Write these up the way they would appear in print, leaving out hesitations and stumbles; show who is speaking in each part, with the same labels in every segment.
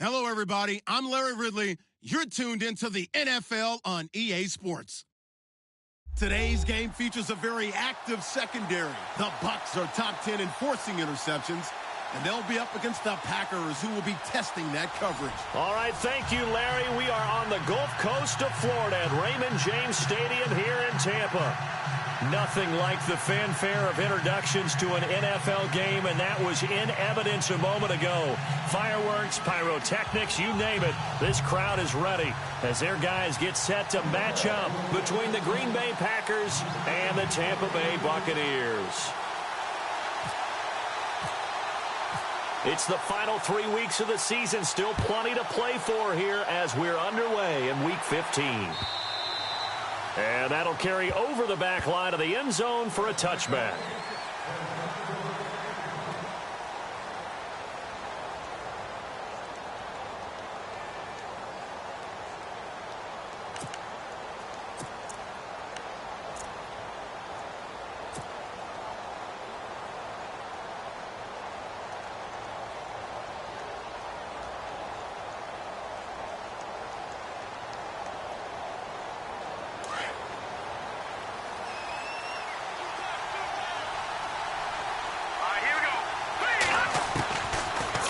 Speaker 1: Hello, everybody. I'm Larry Ridley. You're tuned into the NFL on EA Sports. Today's game features a very active secondary. The Bucs are top 10 in forcing interceptions, and they'll be up against the Packers, who will be testing that coverage.
Speaker 2: All right, thank you, Larry. We are on the Gulf Coast of Florida at Raymond James Stadium here in Tampa. Nothing like the fanfare of introductions to an NFL game, and that was in evidence a moment ago. Fireworks, pyrotechnics, you name it. This crowd is ready as their guys get set to match up between the Green Bay Packers and the Tampa Bay Buccaneers. It's the final 3 weeks of the season. Still plenty to play for here as we're underway in Week 15. And that'll carry over the back line of the end zone for a touchback.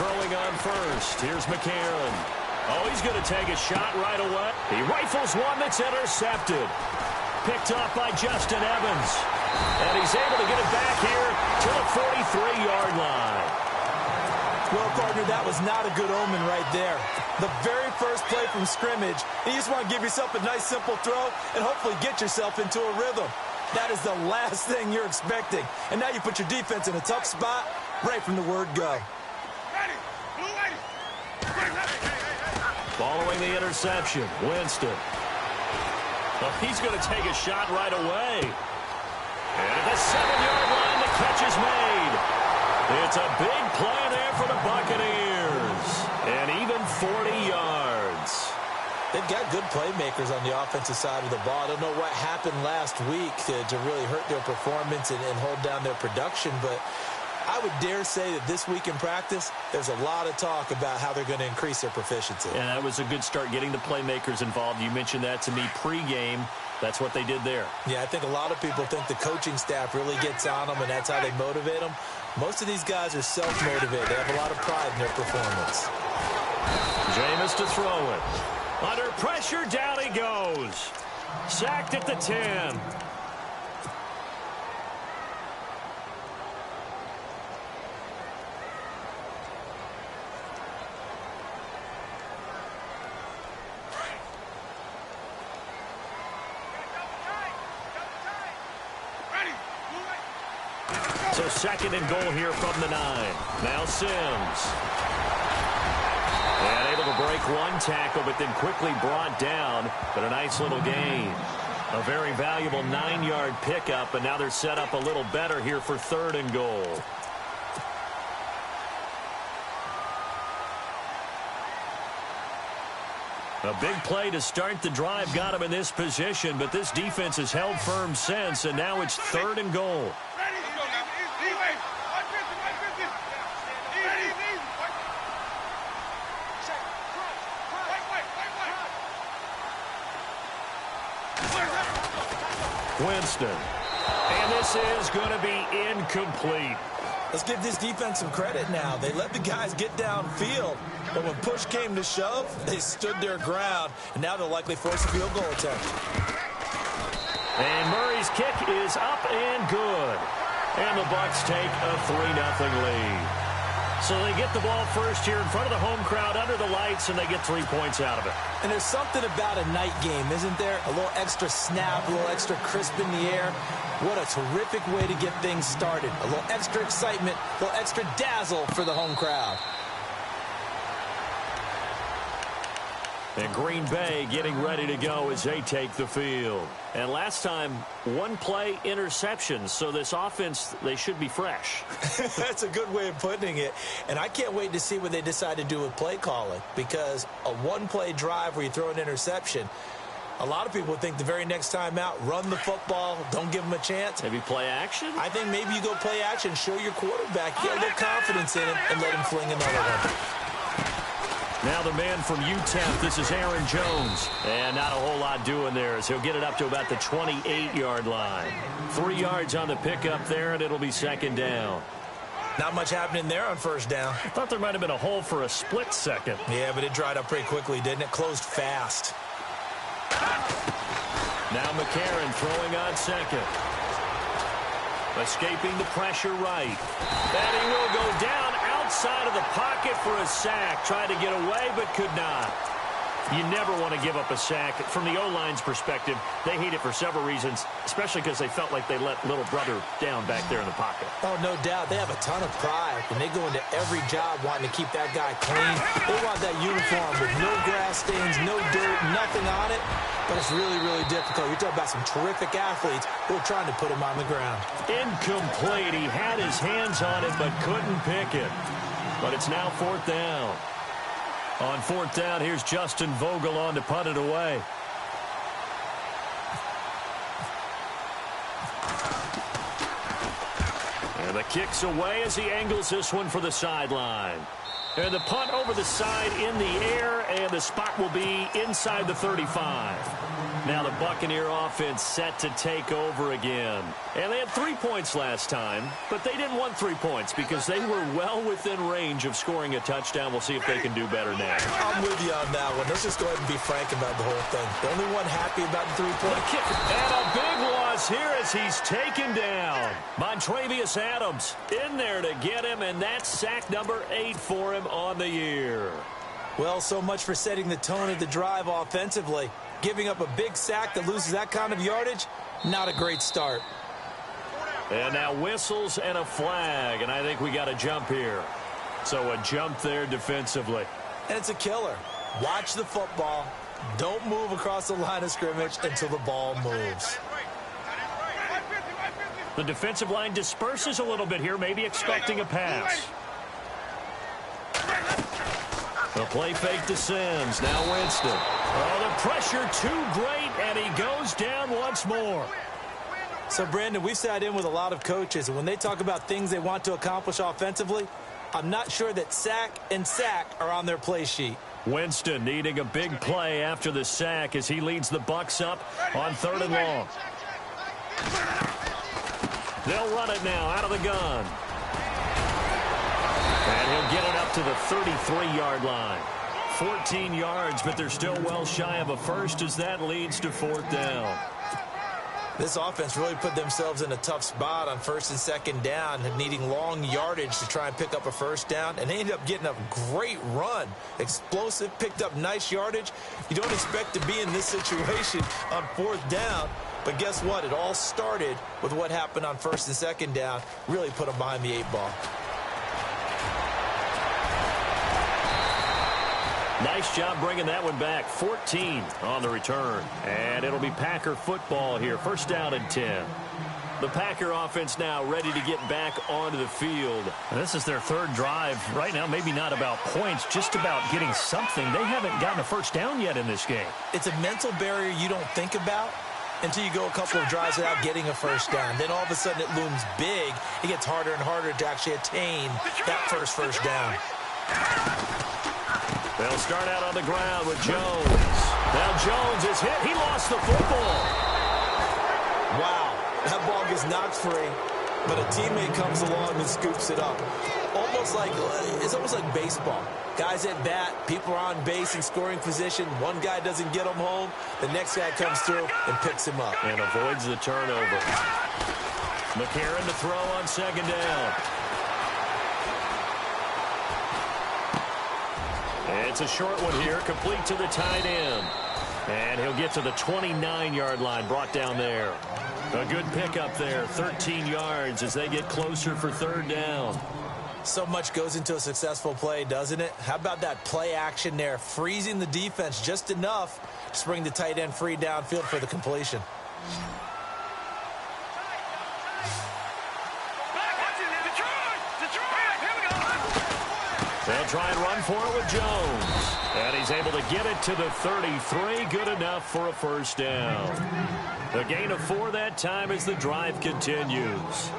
Speaker 2: Throwing on first. Here's McCarron. Oh, he's going to take a shot right away. He rifles one that's intercepted. Picked off by Justin Evans. And he's able to get it back here to the 43-yard line.
Speaker 3: Well, partner, that was not a good omen right there. The very first play from scrimmage, you just want to give yourself a nice, simple throw and hopefully get yourself into a rhythm. That is the last thing you're expecting. And now you put your defense in a tough spot right from the word go.
Speaker 2: Following the interception, Winston. Well, he's going to take a shot right away. And at the 7-yard line, the catch is made. It's a big play there for the Buccaneers. And even 40 yards.
Speaker 3: They've got good playmakers on the offensive side of the ball. I don't know what happened last week to really hurt their performance and hold down their production, but I would dare say that this week in practice, there's a lot of talk about how they're going to increase their proficiency.
Speaker 2: And that was a good start, getting the playmakers involved. You mentioned that to me pregame. That's what they did there.
Speaker 3: Yeah, I think a lot of people think the coaching staff really gets on them, and that's how they motivate them. Most of these guys are self-motivated. They have a lot of pride in their performance.
Speaker 2: Jameis to throw it. Under pressure, down he goes. Sacked at the 10. So second and goal here from the 9. Now Sims. And able to break one tackle, but then quickly brought down. But a nice little gain. A very valuable 9-yard pickup, and now they're set up a little better here for third and goal. A big play to start the drive got him in this position, but this defense has held firm since, and now it's third and goal. Winston. And this is going to be incomplete.
Speaker 3: Let's give this defense some credit now. They let the guys get downfield, but when push came to shove, they stood their ground, and now they'll likely force a field goal attempt.
Speaker 2: And Murray's kick is up and good. And the Bucs take a 3-0 lead. So they get the ball first here in front of the home crowd under the lights, and they get 3 points out of it.
Speaker 3: And there's something about a night game, isn't there? A little extra snap, a little extra crisp in the air. What a terrific way to get things started. A little extra excitement, a little extra dazzle for the home crowd.
Speaker 2: And Green Bay getting ready to go as they take the field. And last time, one play interceptions. So this offense, they should be fresh.
Speaker 3: That's a good way of putting it. And I can't wait to see what they decide to do with play calling. Because a one-play drive where you throw an interception, a lot of people think the very next time out, run the football, don't give them a chance.
Speaker 2: Maybe play action?
Speaker 3: I think maybe you go play action, show your quarterback, get a little confidence in him, and let him fling another one.
Speaker 2: Now the man from UTEP, this is Aaron Jones. And not a whole lot doing there as he'll get it up to about the 28-yard line. 3 yards on the pickup there, and it'll be second down.
Speaker 3: Not much happening there on first down.
Speaker 2: I thought there might have been a hole for a split second.
Speaker 3: Yeah, but it dried up pretty quickly, didn't it? Closed fast.
Speaker 2: Now McCarron throwing on second. Escaping the pressure right. And he will go down outside of the pocket for a sack. Tried to get away, but could not. You never want to give up a sack. From the O-line's perspective, they hate it for several reasons, especially because they felt like they let little brother down back there in the pocket.
Speaker 3: Oh, no doubt. They have a ton of pride, and they go into every job wanting to keep that guy clean. They want that uniform with no grass stains, no dirt, nothing on it. But it's really, really difficult. You're talking about some terrific athletes who are trying to put him on the ground.
Speaker 2: Incomplete. He had his hands on it, but couldn't pick it. But it's now fourth down. On fourth down, here's Justin Vogel on to punt it away. And the kick's away as he angles this one for the sideline. And the punt over the side in the air, and the spot will be inside the 35. Now the Buccaneer offense set to take over again. And they had 3 points last time, but they didn't want 3 points because they were well within range of scoring a touchdown. We'll see if they can do better now.
Speaker 3: I'm with you on that one. Let's just go ahead and be frank about the whole thing. The only one happy about the 3-point
Speaker 2: kick. And a big loss here as he's taken down. Montravius Adams in there to get him, and that's sack number 8 for him on the year.
Speaker 3: Well, so much for setting the tone of the drive offensively. Giving up a big sack that loses that kind of yardage, not a great start.
Speaker 2: And now whistles and a flag, and I think we got a jump here. So a jump there defensively.
Speaker 3: And it's a killer. Watch the football. Don't move across the line of scrimmage until the ball moves.
Speaker 2: The defensive line disperses a little bit here, maybe expecting a pass. The play fake descends. Now Winston. Oh, the pressure too great, and he goes down once more.
Speaker 3: So, Brandon, we've sat in with a lot of coaches, and when they talk about things they want to accomplish offensively, I'm not sure that sack and sack are on their play sheet.
Speaker 2: Winston needing a big play after the sack as he leads the Bucs up on 3rd and long. They'll run it now out of the gun. And he'll get it up to the 33-yard line. 14 yards, but they're still well shy of a first as that leads to 4th down.
Speaker 3: This offense really put themselves in a tough spot on 1st and 2nd down, needing long yardage to try and pick up a 1st down, and they ended up getting a great run. Explosive, picked up nice yardage. You don't expect to be in this situation on 4th down, but guess what? It all started with what happened on 1st and 2nd down. Really put them behind the 8 ball.
Speaker 2: Nice job bringing that one back. 14 on the return. And it'll be Packer football here. 1st down and 10. The Packer offense now ready to get back onto the field. And this is their 3rd drive. Right now, maybe not about points, just about getting something. They haven't gotten a 1st down yet in this game.
Speaker 3: It's a mental barrier you don't think about until you go a couple of drives without getting a 1st down. Then all of a sudden it looms big. It gets harder and harder to actually attain that first down.
Speaker 2: They'll start out on the ground with Jones. Now Jones is hit. He lost the football.
Speaker 3: Wow. That ball gets knocked free, but a teammate comes along and scoops it up. It's almost like baseball. Guys at bat, people are on base in scoring position. One guy doesn't get him home. The next guy comes through and picks him up.
Speaker 2: And avoids the turnover. McCarron to throw on 2nd down. It's a short one here, complete to the tight end. And he'll get to the 29-yard line, brought down there. A good pickup there, 13 yards as they get closer for 3rd down.
Speaker 3: So much goes into a successful play, doesn't it? How about that play action there, freezing the defense just enough to bring the tight end free downfield for the completion.
Speaker 2: They'll try and run for it with Jones. And he's able to get it to the 33. Good enough for a 1st down. A gain of 4 that time as the drive continues.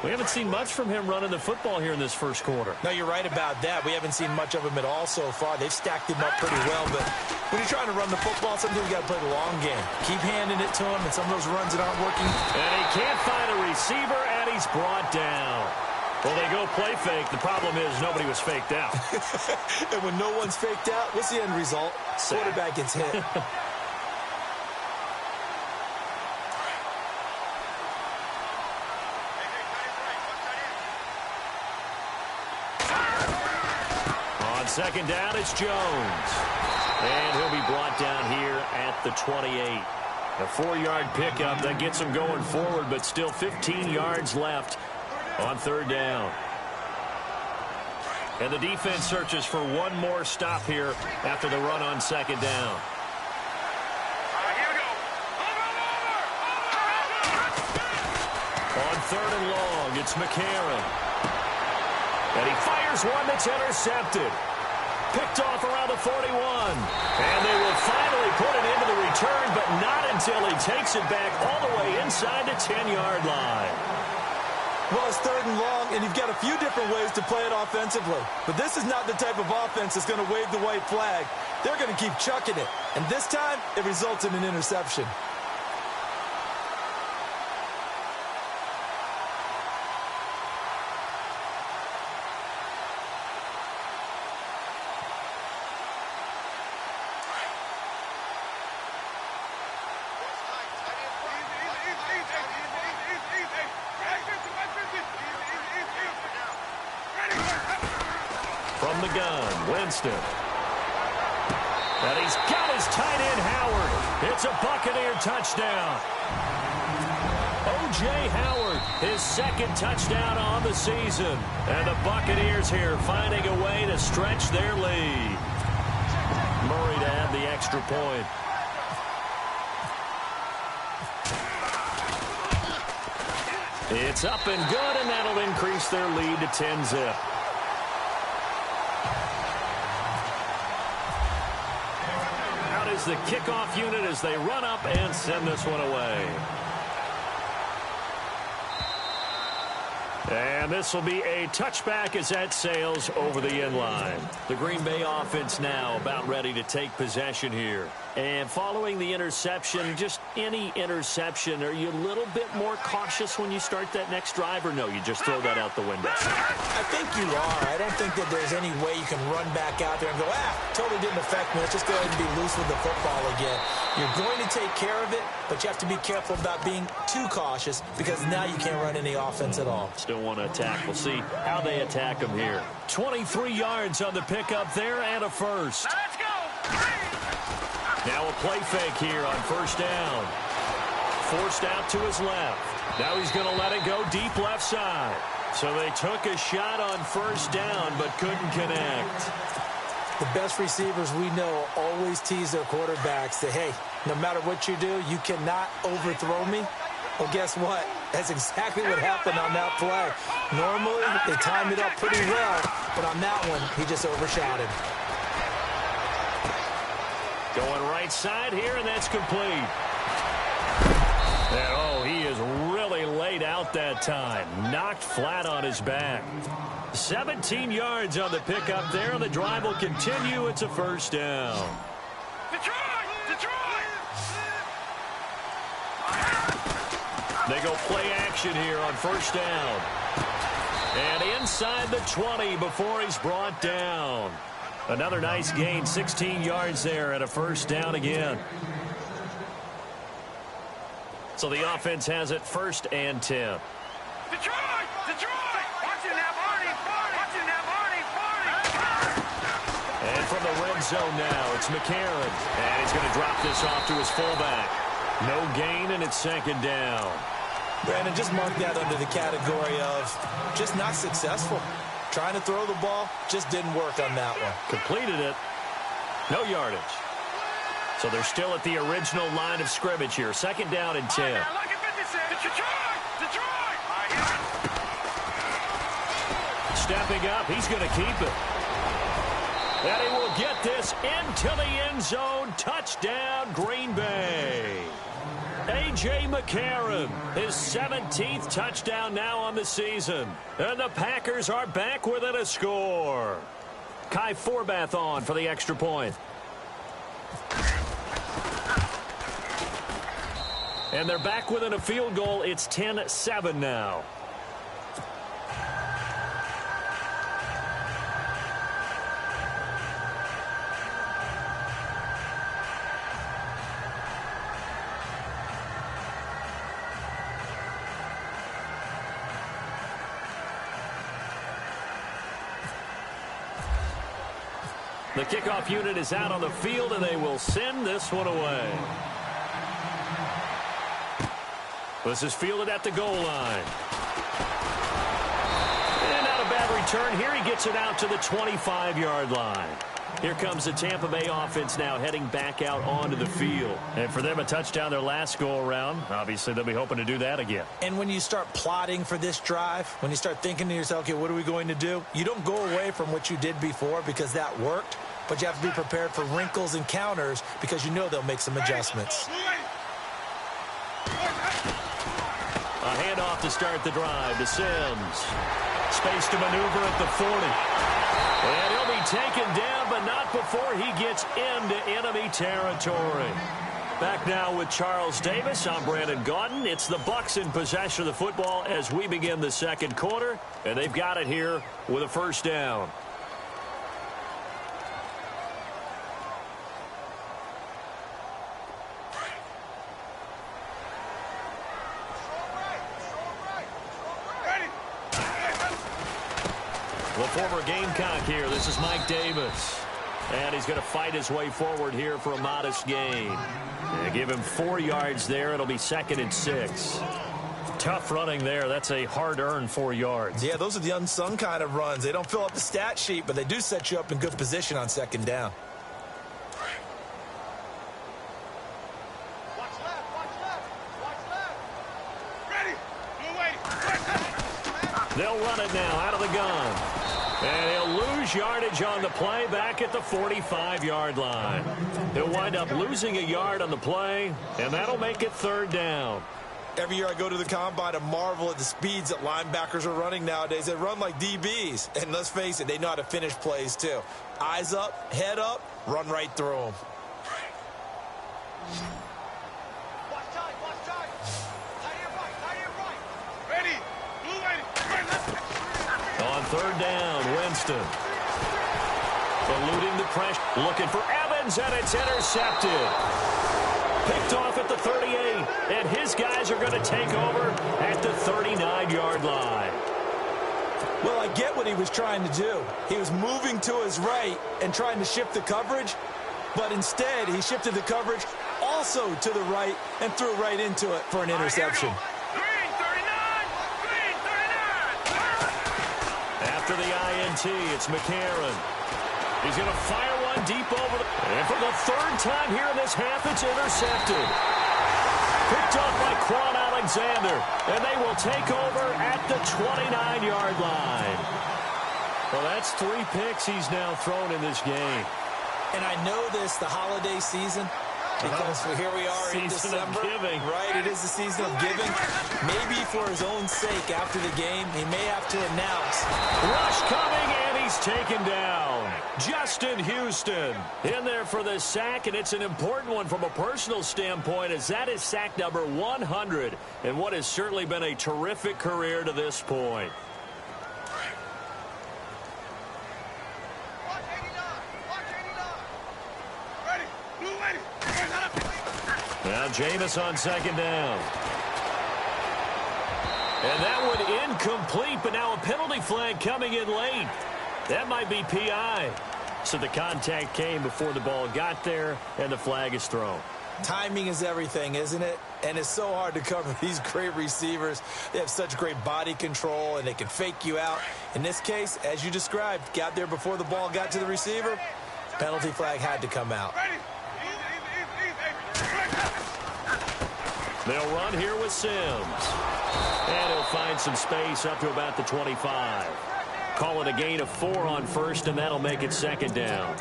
Speaker 2: We haven't seen much from him running the football here in this first quarter.
Speaker 3: No, you're right about that. We haven't seen much of him at all so far. They've stacked him up pretty well, but when you're trying to run the football, sometimes you got to play the long game. Keep handing it to him, and some of those runs that aren't working.
Speaker 2: And he can't find a receiver, and he's brought down. Well, they go play fake. The problem is nobody was faked out.
Speaker 3: And when no one's faked out, what's the end result? Quarterback gets hit.
Speaker 2: On second down, it's Jones. And he'll be brought down here at the 28. A 4-yard pickup that gets him going forward, but still 15 yards left on third down. And the defense searches for one more stop here after the run on second down. On third and long, it's McCarron. And he fires one that's intercepted. Picked off around the 41. And they will finally put it into the return, but not until he takes it back all the way inside the 10-yard line.
Speaker 3: Well, it's third and long, and you've got a few different ways to play it offensively. But this is not the type of offense that's going to wave the white flag. They're going to keep chucking it. And this time, it results in an interception.
Speaker 2: From the gun, Winston. And he's got his tight end, Howard. It's a Buccaneer touchdown. O.J. Howard, his second touchdown on the season. And the Buccaneers here finding a way to stretch their lead. Murray to add the extra point. It's up and good, and that'll increase their lead to 10-zip. Out is the kickoff unit as they run up and send this one away. And this will be a touchback as that sails over the end line. The Green Bay offense now about ready to take possession here. And following the interception, just any interception, are you a little bit more cautious when you start that next drive, or no, you just throw that out the window?
Speaker 3: I think you are. I don't think that there's any way you can run back out there and go, totally didn't affect me. Let's just go ahead and be loose with the football again. You're going to take care of it, but you have to be careful about being too cautious because now you can't run any offense at all.
Speaker 2: Still want to attack. We'll see how they attack them here. 23 yards on the pickup there and a first.
Speaker 4: Let's go!
Speaker 2: Now a play fake here on first down. Forced out to his left. Now he's going to let it go deep left side. So they took a shot on first down but couldn't connect.
Speaker 3: The best receivers we know always tease their quarterbacks that, hey, no matter what you do, you cannot overthrow me. Well, guess what? That's exactly what happened on that play. Normally, they timed it up pretty well, but on that one, he just overshot him.
Speaker 2: Going right side here, and that's complete. And, he is really laid out that time. Knocked flat on his back. 17 yards on the pickup there, and the drive will continue. It's a first down.
Speaker 4: Detroit! Detroit!
Speaker 2: They go play action here on first down. And inside the 20 before he's brought down. Another nice gain, 16 yards there and a first down again. So the offense has it first and 10.
Speaker 4: Detroit! Detroit! Watch it now, Barney! Watch it now, Barney!
Speaker 2: And from the red zone now, it's McCarron. And he's going to drop this off to his fullback. No gain, and it's second down.
Speaker 3: Brandon, just mark that under the category of just not successful. Trying to throw the ball, just didn't work on that one.
Speaker 2: Completed it. No yardage. So they're still at the original line of scrimmage here. Second down and 10.
Speaker 4: Now look at 56. Detroit! Detroit!
Speaker 2: Stepping up, he's going to keep it. And he will get this into the end zone. Touchdown, Green Bay. A.J. A.J. McCarron, his 17th touchdown now on the season. And the Packers are back within a score. Kai Forbath on for the extra point. And they're back within a field goal. It's 10-7 now. The kickoff unit is out on the field, and they will send this one away. This is fielded at the goal line. And not a bad return here. He gets it out to the 25-yard line. Here comes the Tampa Bay offense now heading back out onto the field. And for them, a touchdown their last go-around. Obviously, they'll be hoping to do that again.
Speaker 3: And when you start plotting for this drive, when you start thinking to yourself, okay, what are we going to do? You don't go away from what you did before because that worked, but you have to be prepared for wrinkles and counters because you know they'll make some adjustments.
Speaker 2: A handoff to start the drive to Sims. Space to maneuver at the 40. And he'll be taken down, but not before he gets into enemy territory. Back now with Charles Davis. I'm Brandon Gaudin. It's the Bucs in possession of the football as we begin the second quarter. And they've got it here with a first down. The former Gamecock here. This is Mike Davis. And he's going to fight his way forward here for a modest gain. They give him 4 yards there. It'll be 2nd and 6. Tough running there. That's a hard-earned 4 yards.
Speaker 3: Yeah, those are the unsung kind of runs. They don't fill up the stat sheet, but they do set you up in good position on 2nd down.
Speaker 4: Watch left, watch left, watch left. Ready, blue way.
Speaker 2: They'll run it now out of the gun. And he'll lose yardage on the play back at the 45-yard line. He'll wind up losing a yard on the play, and that'll make it 3rd down.
Speaker 3: Every year I go to the combine and marvel at the speeds that linebackers are running nowadays. They run like DBs. And let's face it, they know how to finish plays too. Eyes up, head up, run right through them.
Speaker 4: Watch tight, watch tight. Tight end right. Ready, blue way.
Speaker 2: On 3rd down, Winston. Eluding the pressure. Looking for Evans, and it's intercepted. Picked off at the 38, and his guys are going to take over at the 39-yard line.
Speaker 3: Well, I get what he was trying to do. He was moving to his right and trying to shift the coverage, but instead he shifted the coverage also to the right and threw right into it for an interception.
Speaker 4: Green 39, green 39.
Speaker 2: After the INT, it's McCarron. He's going to fire one deep over the... And for the 3rd time here in this half, it's intercepted. Picked up by Quan Alexander. And they will take over at the 29-yard line. Well, that's 3 picks he's now thrown in this game.
Speaker 3: And I know this, the holiday season, because here we are in December.
Speaker 2: Season of giving.
Speaker 3: Right, it is the season of giving. Maybe for his own sake after the game, he may have to announce.
Speaker 2: Rush coming, and he's taken down. Justin Houston in there for the sack, and it's an important one from a personal standpoint, as that is sack number 100 and what has certainly been a terrific career to this point.
Speaker 4: Watch 89, watch 89. Ready, blue way.
Speaker 2: Now Jameis on 2nd down. And that one incomplete, but now a penalty flag coming in late. That might be PI. So the contact came before the ball got there, and the flag is thrown.
Speaker 3: Timing is everything, isn't it? And it's so hard to cover these great receivers. They have such great body control, and they can fake you out. In this case, as you described, got there before the ball got to the receiver. Penalty flag had to come out.
Speaker 4: Ready,
Speaker 2: They'll run here with Sims. And he'll find some space up to about the 25. Call it a gain of 4 on 1st, and that'll make it 2nd down.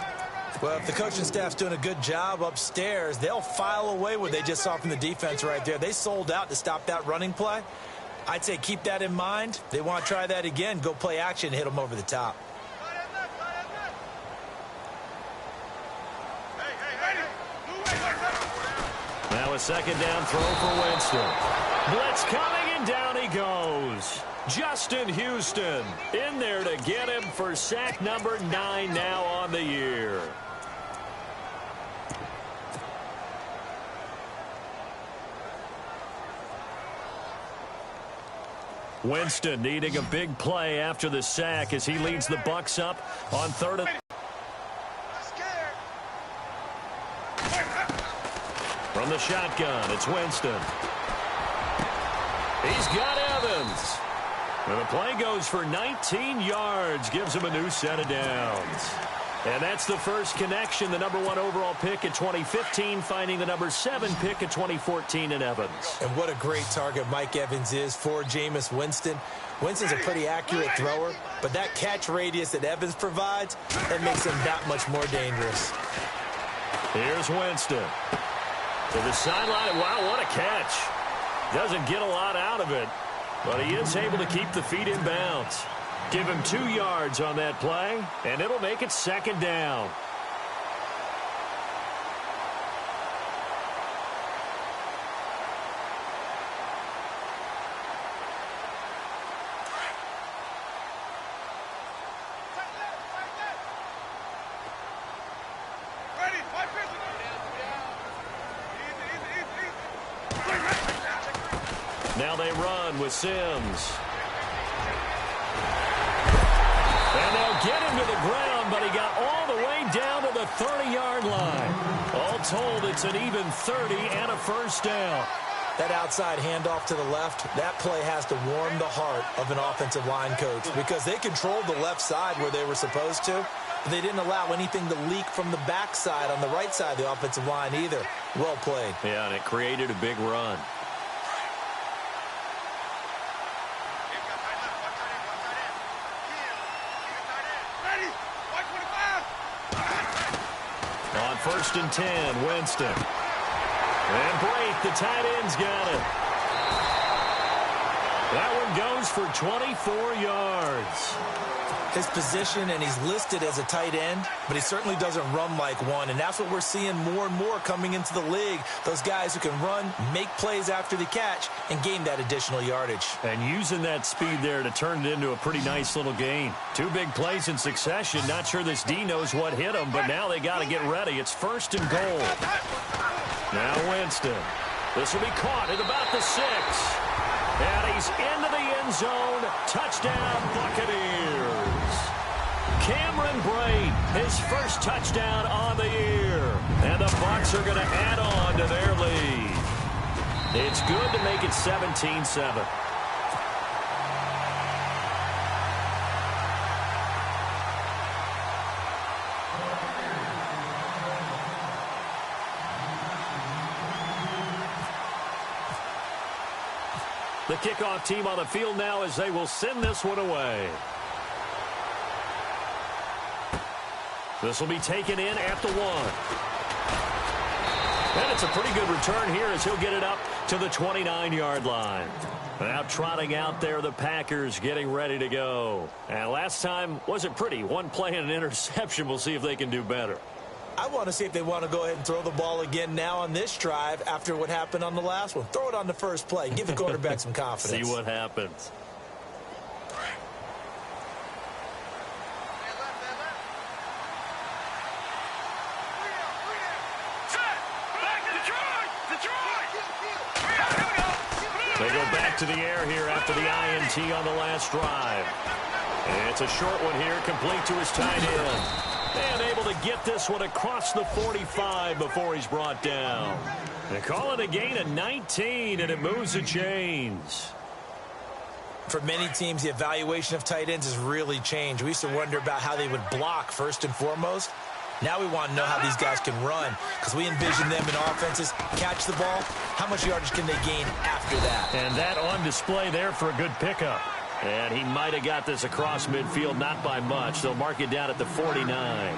Speaker 3: Well, if the coaching staff's doing a good job upstairs, they'll file away what they just saw from the defense right there. They sold out to stop that running play. I'd say keep that in mind. They want to try that again, go play action, hit them over the top.
Speaker 2: Now a second down throw for Winston. Blitz coming, and down he goes. Justin Houston in there to get him for sack number 9 now on the year. Winston needing a big play after the sack as he leads the Bucs up on 3rd and... From the shotgun, it's Winston. He's got Evans. And the play goes for 19 yards, gives him a new set of downs. And that's the first connection, the number 1 overall pick at 2015, finding the number 7 pick at 2014 in Evans.
Speaker 3: And what a great target Mike Evans is for Jameis Winston. Winston's a pretty accurate thrower, but that catch radius that Evans provides, that makes him that much more dangerous.
Speaker 2: Here's Winston. To the sideline. Wow, what a catch. Doesn't get a lot out of it, but he is able to keep the feet in bounds. Give him 2 yards on that play, and it'll make it 2nd down. Now they run with Sims. And they'll get him to the ground, but he got all the way down to the 30-yard line. All told, it's an even 30 and a first down.
Speaker 3: That outside handoff to the left, that play has to warm the heart of an offensive line coach because they controlled the left side where they were supposed to, but they didn't allow anything to leak from the backside on the right side of the offensive line either. Well played.
Speaker 2: Yeah, and it created a big run. On 1st and 10, Winston. And Brate, the tight end's got it. That one goes for 24 yards.
Speaker 3: His position, and he's listed as a tight end, but he certainly doesn't run like one, and that's what we're seeing more and more coming into the league. Those guys who can run, make plays after the catch, and gain that additional yardage.
Speaker 2: And using that speed there to turn it into a pretty nice little gain. 2 big plays in succession. Not sure this D knows what hit him, but now they got to get ready. It's 1st and goal. Now Winston. This will be caught at about the 6. And he's into the end zone. Touchdown, Buccaneers. Cameron Brate, his first touchdown on the year. And the Bucs are going to add on to their lead. It's good to make it 17-7. The kickoff team on the field now as they will send this one away. This will be taken in at the 1. And it's a pretty good return here as he'll get it up to the 29-yard line. Now trotting out there, the Packers getting ready to go. And last time wasn't pretty. 1 play and an interception. We'll see if they can do better.
Speaker 3: I want to see if they want to go ahead and throw the ball again now on this drive after what happened on the last one. Throw it on the first play. Give the quarterback some confidence.
Speaker 2: See what happens. They go back to the air here after the INT on the last drive. And it's a short one here, complete to his tight end. And able to get this one across the 45 before he's brought down. They call it a gain of 19, and it moves the chains.
Speaker 3: For many teams, the evaluation of tight ends has really changed. We used to wonder about how they would block first and foremost. Now we want to know how these guys can run because we envision them in offenses, catch the ball. How much yardage can they gain after that?
Speaker 2: And that on display there for a good pickup. And he might have got this across midfield, not by much. They'll mark it down at the 49.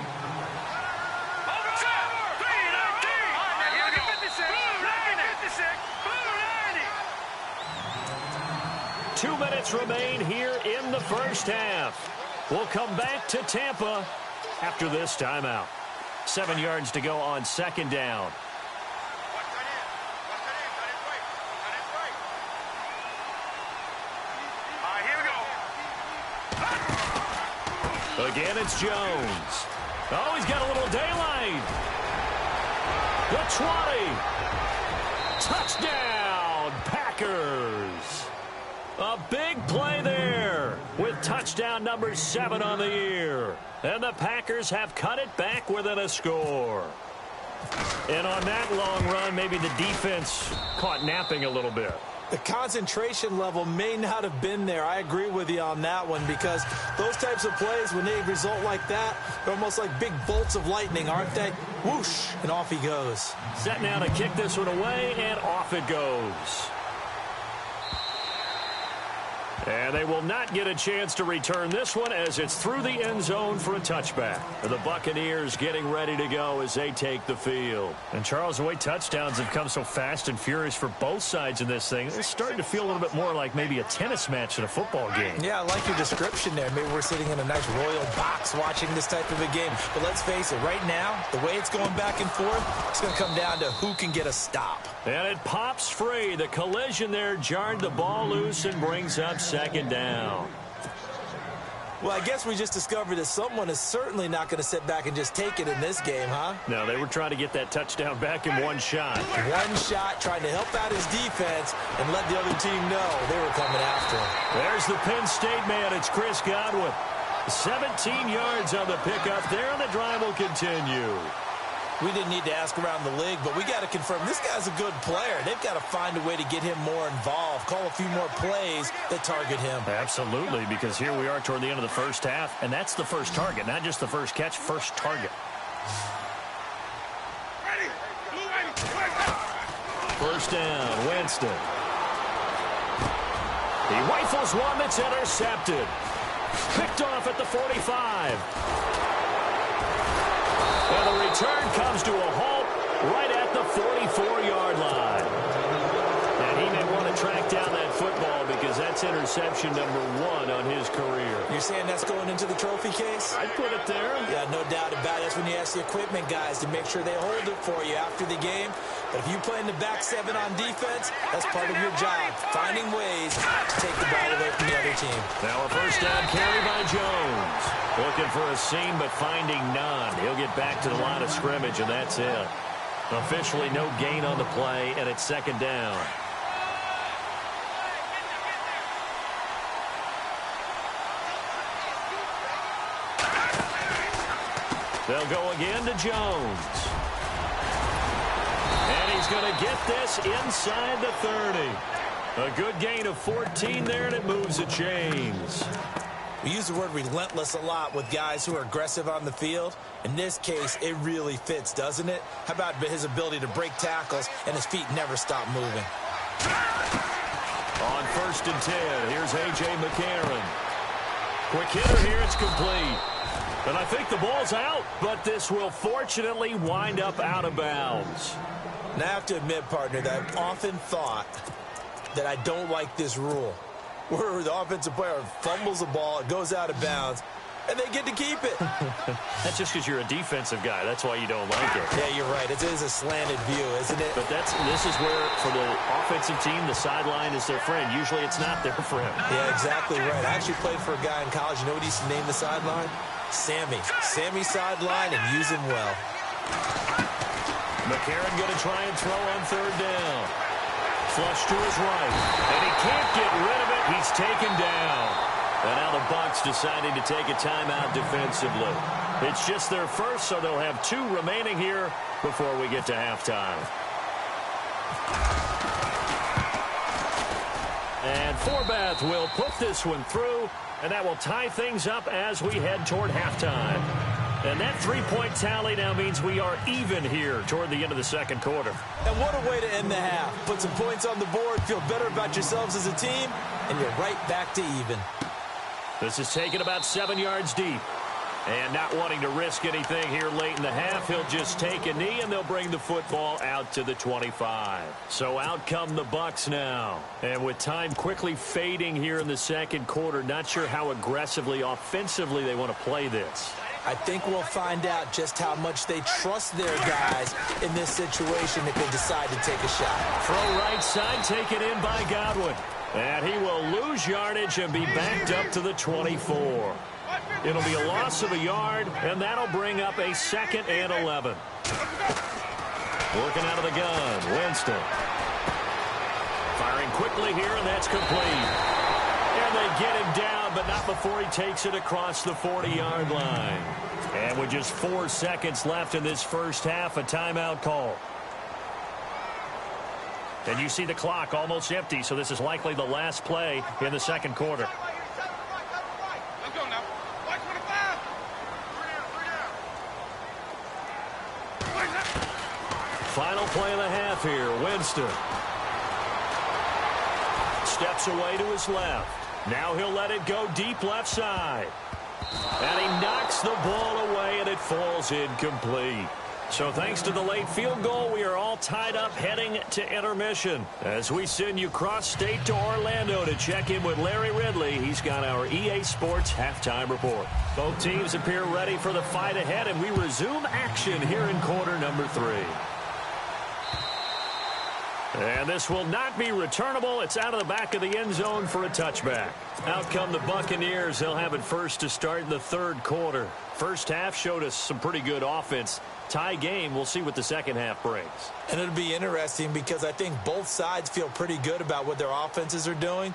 Speaker 2: 2 minutes remain here in the first half. We'll come back to Tampa after this timeout. 7 yards to go on second down. Again, it's Jones. Oh, he's got a little daylight. The 20. Touchdown, Packers. A big play there with touchdown number 7 on the year. And the Packers have cut it back within a score. And on that long run, maybe the defense caught napping a little bit.
Speaker 3: The concentration level may not have been there. I agree with you on that one, because those types of plays, when they result like that, they're almost like big bolts of lightning, aren't they? Whoosh, and off he goes.
Speaker 2: Set now to kick this one away, and off it goes. And they will not get a chance to return this one as it's through the end zone for a touchback. The Buccaneers getting ready to go as they take the field. And Charles, the way touchdowns have come so fast and furious for both sides in this thing, it's starting to feel a little bit more like maybe a tennis match in a football game.
Speaker 3: Yeah, I like your description there. Maybe we're sitting in a nice royal box watching this type of a game. But let's face it, right now, the way it's going back and forth, it's going to come down to who can get a stop.
Speaker 2: And it pops free. The collision there jarred the ball loose and brings up second down.
Speaker 3: Well, I guess we just discovered that someone is certainly not going to sit back and just take it in this game, huh?
Speaker 2: No, they were trying to get that touchdown back in one shot.
Speaker 3: One shot, trying to help out his defense and let the other team know they were coming after him.
Speaker 2: There's the Penn State man. It's Chris Godwin. 17 yards on the pickup there, and the drive will continue.
Speaker 3: We didn't need to ask around the league, but we got to confirm this guy's a good player. They've got to find a way to get him more involved, call a few more plays that target him.
Speaker 2: Absolutely, because here we are toward the end of the first half, and that's the first target, not just the first catch, first target. First down, Winston. He rifles one that's intercepted. Picked off at the 45. And the return comes to a halt right at the 44-yard line. And he may want to track down that football because that's interception number 1 on his career.
Speaker 3: You're saying that's going into the trophy case?
Speaker 2: I'd put it there.
Speaker 3: Yeah, no doubt about it. That's when you ask the equipment guys to make sure they hold it for you after the game. But if you play in the back 7 on defense, that's part of your job, finding ways to take the ball away from the other team.
Speaker 2: Now a first down carry by Jones. Looking for a seam, but finding none. He'll get back to the line of scrimmage, and that's it. Officially no gain on the play, and it's second down. They'll go again to Jones. And he's going to get this inside the 30. A good gain of 14 there, and it moves the chains.
Speaker 3: We use the word relentless a lot with guys who are aggressive on the field. In this case, it really fits, doesn't it? How about his ability to break tackles and his feet never stop moving?
Speaker 2: On first and 10, here's A.J. McCarron. Quick hitter here, it's complete. And I think the ball's out, but this will fortunately wind up out of bounds.
Speaker 3: Now I have to admit, partner, that I've often thought that I don't like this rule, where the offensive player fumbles the ball, it goes out of bounds, and they get to keep it.
Speaker 2: That's just because you're a defensive guy. That's why you don't like it.
Speaker 3: Yeah, you're right. It is a slanted view, isn't it?
Speaker 2: But this is where, for the offensive team, the sideline is their friend. Usually it's not their friend.
Speaker 3: Yeah, exactly right. I actually played for a guy in college. You know what he used to name the sideline? Sammy. Sammy sideline, and use him well.
Speaker 2: McCarron going to try and throw on third down. Flush to his right. And he can't get rid of it. He's taken down. And now the Bucs deciding to take a timeout defensively. It's just their first, so they'll have 2 remaining here before we get to halftime. And Forbath will put this one through, and that will tie things up as we head toward halftime. And that 3-point tally now means we are even here toward the end of the second quarter.
Speaker 3: And what a way to end the half. Put some points on the board, feel better about yourselves as a team, and you're right back to even.
Speaker 2: This is taken about 7 yards deep. And not wanting to risk anything here late in the half, he'll just take a knee, and they'll bring the football out to the 25. So out come the Bucs now. And with time quickly fading here in the second quarter, not sure how aggressively, offensively they want to play this.
Speaker 3: I think we'll find out just how much they trust their guys in this situation if they decide to take a shot.
Speaker 2: Throw right side, taken in by Godwin. And he will lose yardage and be backed up to the 24. It'll be a loss of a yard, and that'll bring up a 2nd and 11. Working out of the gun, Winston. Firing quickly here, and that's complete. And they get him down, but not before he takes it across the 40-yard line. And with just 4 seconds left in this first half, a timeout call. And you see the clock almost empty, so this is likely the last play in the second quarter. Final play of the half here, Winston. Steps away to his left. Now he'll let it go deep left side. And he knocks the ball away, and it falls incomplete. So thanks to the late field goal, we are all tied up heading to intermission. As we send you cross-state to Orlando to check in with Larry Ridley, he's got our EA Sports halftime report. Both teams appear ready for the fight ahead, and we resume action here in quarter number 3. And this will not be returnable. It's out of the back of the end zone for a touchback. Out come the Buccaneers. They'll have it first to start in the third quarter. First half showed us some pretty good offense. Tie game. We'll see what the second half brings.
Speaker 3: And it'll be interesting because I think both sides feel pretty good about what their offenses are doing.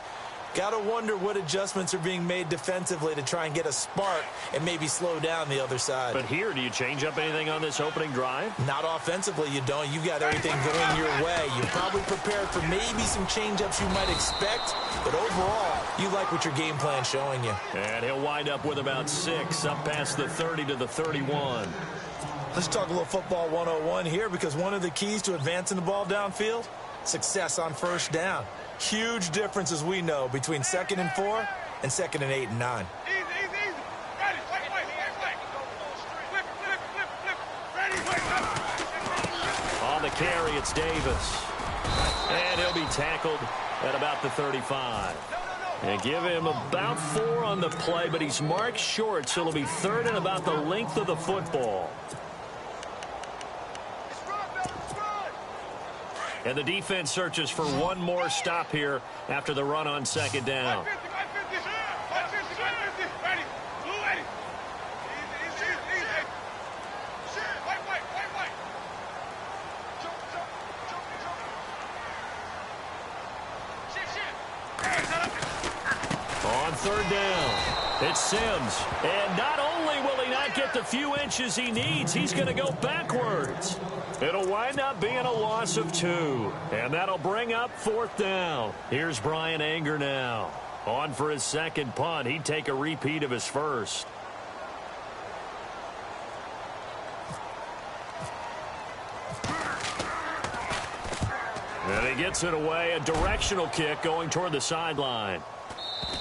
Speaker 3: Got to wonder what adjustments are being made defensively to try and get a spark and maybe slow down the other side.
Speaker 2: But here, do you change up anything on this opening drive?
Speaker 3: Not offensively, you don't. You got everything going your way. You're probably prepared for maybe some change-ups you might expect, but overall, you like what your game plan's showing you.
Speaker 2: And he'll wind up with about 6 up past the 30 to the 31.
Speaker 3: Let's talk a little football 101 here because one of the keys to advancing the ball downfield, success on first down. Huge difference, as we know, between 2nd and 4 and 2nd and 8 and 9.
Speaker 4: Easy, easy, easy. Ready, wait. Ready.
Speaker 2: On the carry, it's Davis. And he'll be tackled at about the 35. And give him about 4 on the play, but he's marked short, so it'll be 3rd and about the length of the football. And the defense searches for one more stop here after the run on 2nd down. On 3rd down, it's Sims. And not only will he not get the few inches he needs, he's going to go backwards. It'll wind up being a loss of 2. And that'll bring up 4th down. Here's Brian Anger now. On for his second punt. He'd take a repeat of his first. And he gets it away. A directional kick going toward the sideline.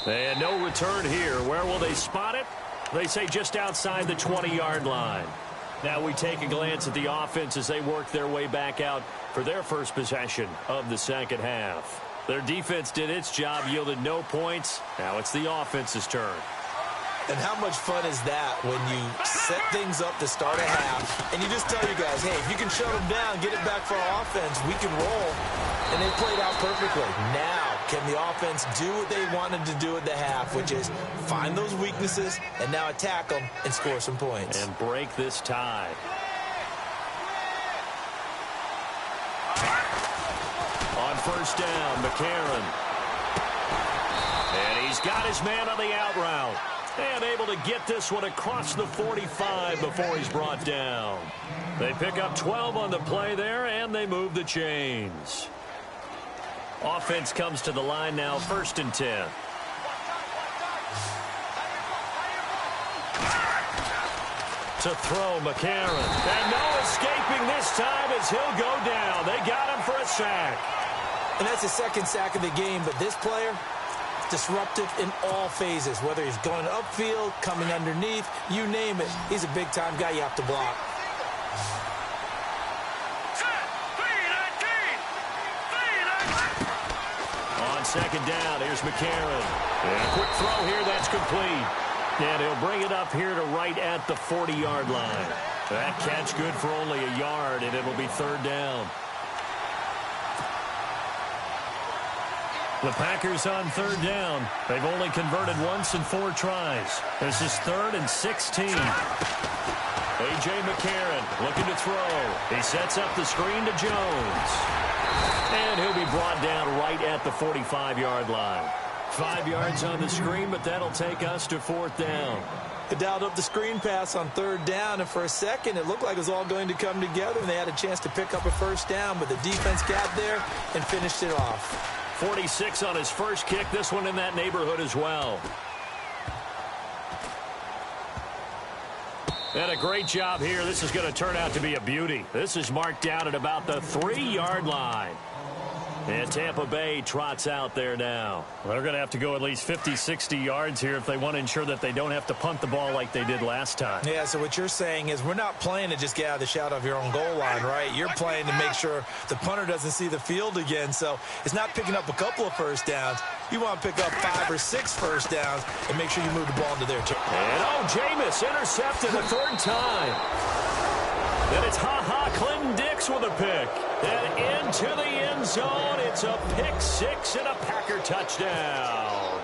Speaker 2: And no return here. Where will they spot it? They say just outside the 20-yard line. Now we take a glance at the offense as they work their way back out for their first possession of the second half. Their defense did its job, yielded no points. Now it's the offense's turn.
Speaker 3: And how much fun is that when you set things up to start a half and you just tell your guys, hey, if you can shut them down, get it back for our offense, we can roll. And they played out perfectly. Now, can the offense do what they wanted to do at the half, which is find those weaknesses and now attack them and score some points.
Speaker 2: And break this tie. On 1st down, McCarron. And he's got his man on the out route. And able to get this one across the 45 before he's brought down. They pick up 12 on the play there, and they move the chains. Offense comes to the line now, 1st and 10. To throw, McCarron. And no escaping this time as he'll go down. They got him for a sack.
Speaker 3: And that's the 2nd sack of the game, but this player, disruptive in all phases, whether he's going upfield, coming underneath, you name it. He's a big-time guy you have to block.
Speaker 2: On second down, here's McCarron. And a quick throw here, that's complete. And he'll bring it up here to right at the 40-yard line. That catch good for only a yard, and it'll be third down. The Packers on third down. They've only converted once in 4 tries. This is 3rd and 16. A.J. McCarron looking to throw. He sets up the screen to Jones. And he'll be brought down right at the 45-yard line. 5 yards on the screen, but that'll take us to 4th down.
Speaker 3: They dialed up the screen pass on 3rd down, and for a second it looked like it was all going to come together, and they had a chance to pick up a first down, but the defense got there and finished it off.
Speaker 2: 46 on his first kick. This one in that neighborhood as well. And a great job here. This is going to turn out to be a beauty. This is marked down at about the 3-yard line. And Tampa Bay trots out there now. Well, they're going to have to go at least 50, 60 yards here if they want to ensure that they don't have to punt the ball like they did last time.
Speaker 3: Yeah, so what you're saying is we're not playing to just get out of the shadow of your own goal line, right? You're playing to make sure the punter doesn't see the field again. So it's not picking up a couple of first downs. You want to pick up 5 or 6 first downs and make sure you move the ball into their territory.
Speaker 2: And Jameis intercepted the 3rd time. Then it's Clinton Dix with a pick. And into the end zone. It's a pick 6 and a Packer touchdown.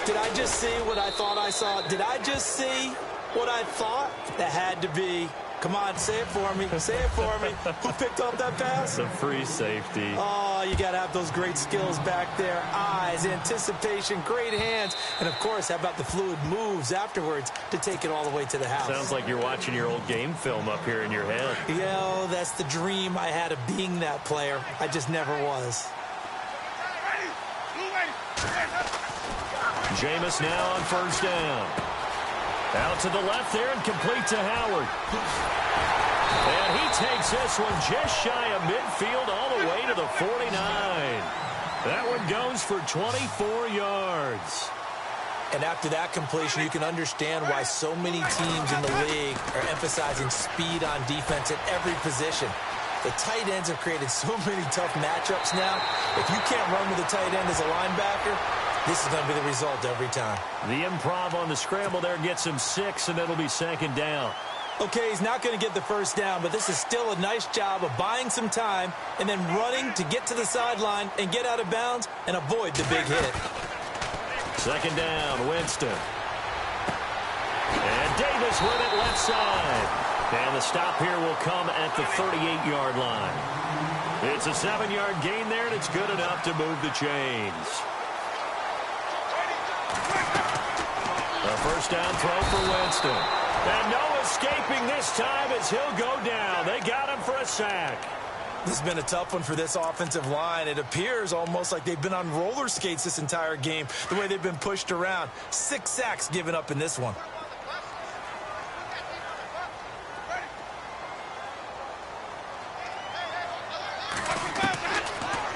Speaker 3: Did I just see what I thought I saw? Did I just see what I thought? That had to be. Come on, say it for me. Say it for me. Who picked up that pass?
Speaker 2: It's a free safety.
Speaker 3: Oh, you got to have those great skills back there. Eyes, anticipation, great hands. And, of course, how about the fluid moves afterwards to take it all the way to the house?
Speaker 2: Sounds like you're watching your old game film up here in your head.
Speaker 3: Yeah, that's the dream I had of being that player. I just never was.
Speaker 2: Jameis now on first down. Out to the left there and complete to Howard. And he takes this one just shy of midfield all the way to the 49. That one goes for 24 yards.
Speaker 3: And after that completion, you can understand why so many teams in the league are emphasizing speed on defense at every position. The tight ends have created so many tough matchups now. If you can't run with a tight end as a linebacker, this is going to be the result every time.
Speaker 2: The improv on the scramble there gets him 6, and it'll be 2nd down.
Speaker 3: Okay, he's not going to get the first down, but this is still a nice job of buying some time and then running to get to the sideline and get out of bounds and avoid the big hit.
Speaker 2: 2nd down, Winston. And Davis with it left side. And the stop here will come at the 38-yard line. It's a 7-yard gain there, and it's good enough to move the chains. A first down throw for Winston. And no escaping this time as he'll go down. They got him for a sack.
Speaker 3: This has been a tough one for this offensive line. It appears almost like they've been on roller skates this entire game, the way they've been pushed around. 6 sacks given up in this one.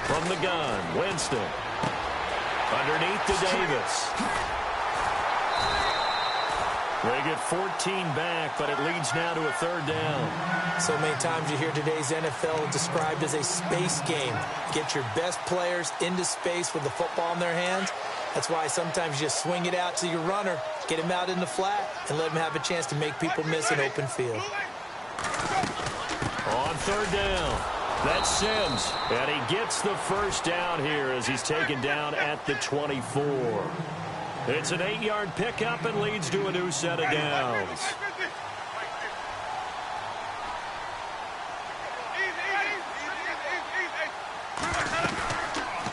Speaker 2: From the gun, Winston. Underneath to Davis. They get 14 back, but it leads now to a 3rd down.
Speaker 3: So many times you hear today's NFL described as a space game. Get your best players into space with the football in their hands. That's why sometimes you just swing it out to your runner, get him out in the flat, and let him have a chance to make people miss an open field.
Speaker 2: On 3rd down, that's Sims. And he gets the first down here as he's taken down at the 24. It's an 8-yard pickup and leads to a new set of downs.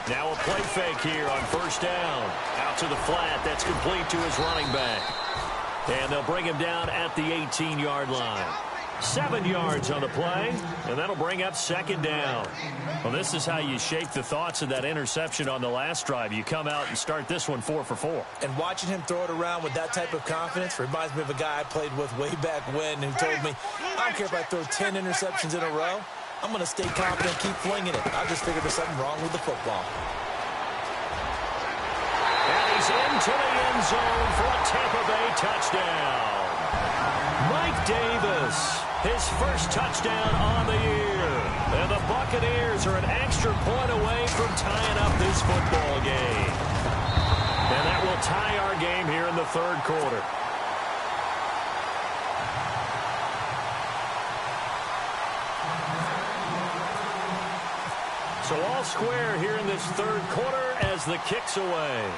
Speaker 2: Now a play fake here on first down. Out to the flat. That's complete to his running back. And they'll bring him down at the 18-yard line. 7 yards on the play, and that'll bring up 2nd down. Well, this is how you shake the thoughts of that interception on the last drive. You come out and start this one 4 for 4.
Speaker 3: And watching him throw it around with that type of confidence reminds me of a guy I played with way back when who told me, I don't care if I throw 10 interceptions in a row. I'm going to stay confident, keep flinging it. I just figured there's something wrong with the football.
Speaker 2: into the end zone for a Tampa Bay touchdown. Mike Davis, his first touchdown on the year. And the Buccaneers are an extra point away from tying up this football game. And that will tie our game here in the third quarter. So all square here in this third quarter as the kick's away.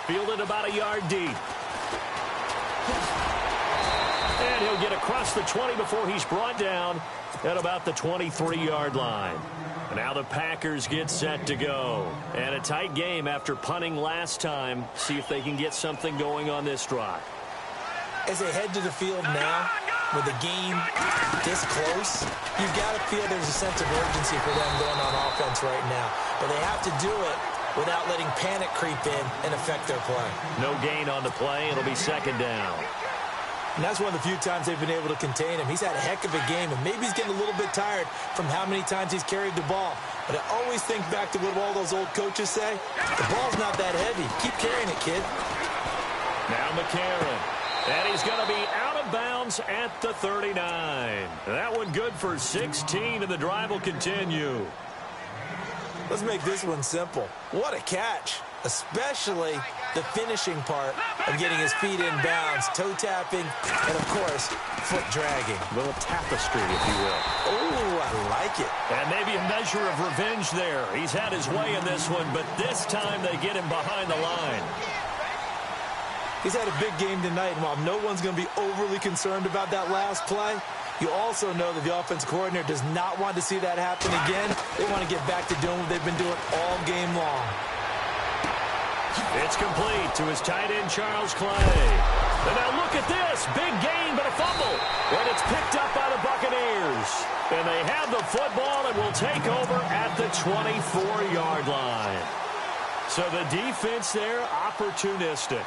Speaker 2: Fielded about a yard deep. And he'll get across the 20 before he's brought down at about the 23-yard line. Now the Packers get set to go. And a tight game after punting last time. See if they can get something going on this drive.
Speaker 3: As they head to the field now, with the game this close, you've got to feel there's a sense of urgency for them going on offense right now. But they have to do it without letting panic creep in and affect their play.
Speaker 2: No gain on the play. It'll be second down.
Speaker 3: And that's one of the few times they've been able to contain him. He's had a heck of a game, and maybe he's getting a little bit tired from how many times he's carried the ball. But I always think back to what all those old coaches say. The ball's not that heavy. Keep carrying it, kid.
Speaker 2: Now McCarron. And he's going to be out of bounds at the 39. That one good for 16, and the drive will continue.
Speaker 3: Let's make this one simple. What a catch, especially the finishing part of getting his feet in bounds, toe tapping, and, of course, foot dragging.
Speaker 2: A little tapestry, if you will.
Speaker 3: Oh, I like it.
Speaker 2: And maybe a measure of revenge there. He's had his way in this one, but this time they get him behind the line.
Speaker 3: He's had a big game tonight, and while no one's going to be overly concerned about that last play, you also know that the offensive coordinator does not want to see that happen again. They want to get back to doing what they've been doing all game long.
Speaker 2: It's complete to his tight end, Charles Clay. And now look at this. Big gain, but a fumble. And it's picked up by the Buccaneers. And they have the football and will take over at the 24-yard line. So the defense there, opportunistic.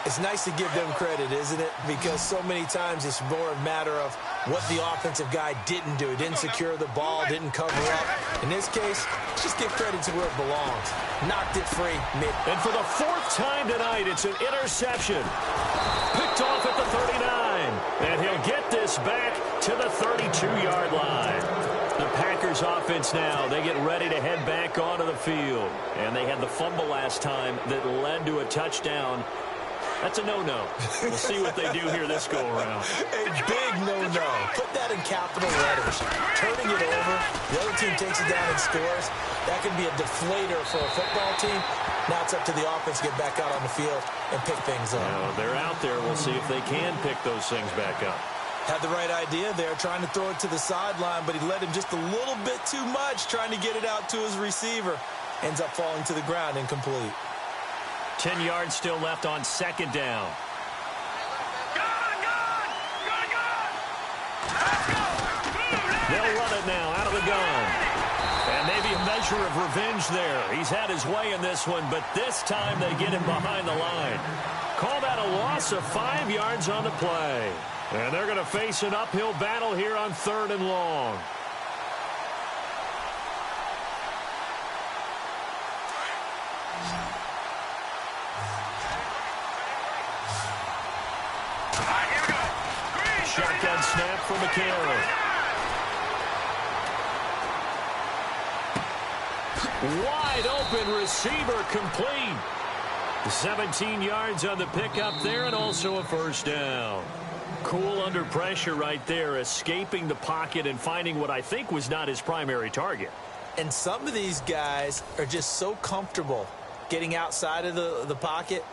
Speaker 3: It's nice to give them credit, isn't it? Because so many times it's more a matter of what the offensive guy didn't do. He didn't secure the ball, didn't cover up. In this case, just give credit to where it belongs. Knocked it free mid.
Speaker 2: And for the fourth time tonight, it's an interception. Picked off at the 39. And he'll get this back to the 32-yard line. The Packers offense now, they get ready to head back onto the field. And they had the fumble last time that led to a touchdown. That's a no-no. We'll see what they do here this go-around.
Speaker 3: A big no-no. Put that in capital letters. Turning it over, the other team takes it down and scores. That can be a deflator for a football team. Now it's up to the offense to get back out on the field and pick things up.
Speaker 2: Well, they're out there. We'll see if they can pick those things back up.
Speaker 3: Had the right idea there, trying to throw it to the sideline, but he led him just a little bit too much, trying to get it out to his receiver. Ends up falling to the ground incomplete.
Speaker 2: 10 yards still left on second down. They'll run it now out of the gun. And maybe a measure of revenge there. He's had his way in this one, but this time they get him behind the line. Call that a loss of 5 yards on the play. And they're going to face an uphill battle here on 3rd and long. Shotgun snap for McCarron. Wide open receiver complete. 17 yards on the pickup there and also a first down. Cool under pressure right there, escaping the pocket and finding what I think was not his primary target.
Speaker 3: And some of these guys are just so comfortable getting outside of the pocket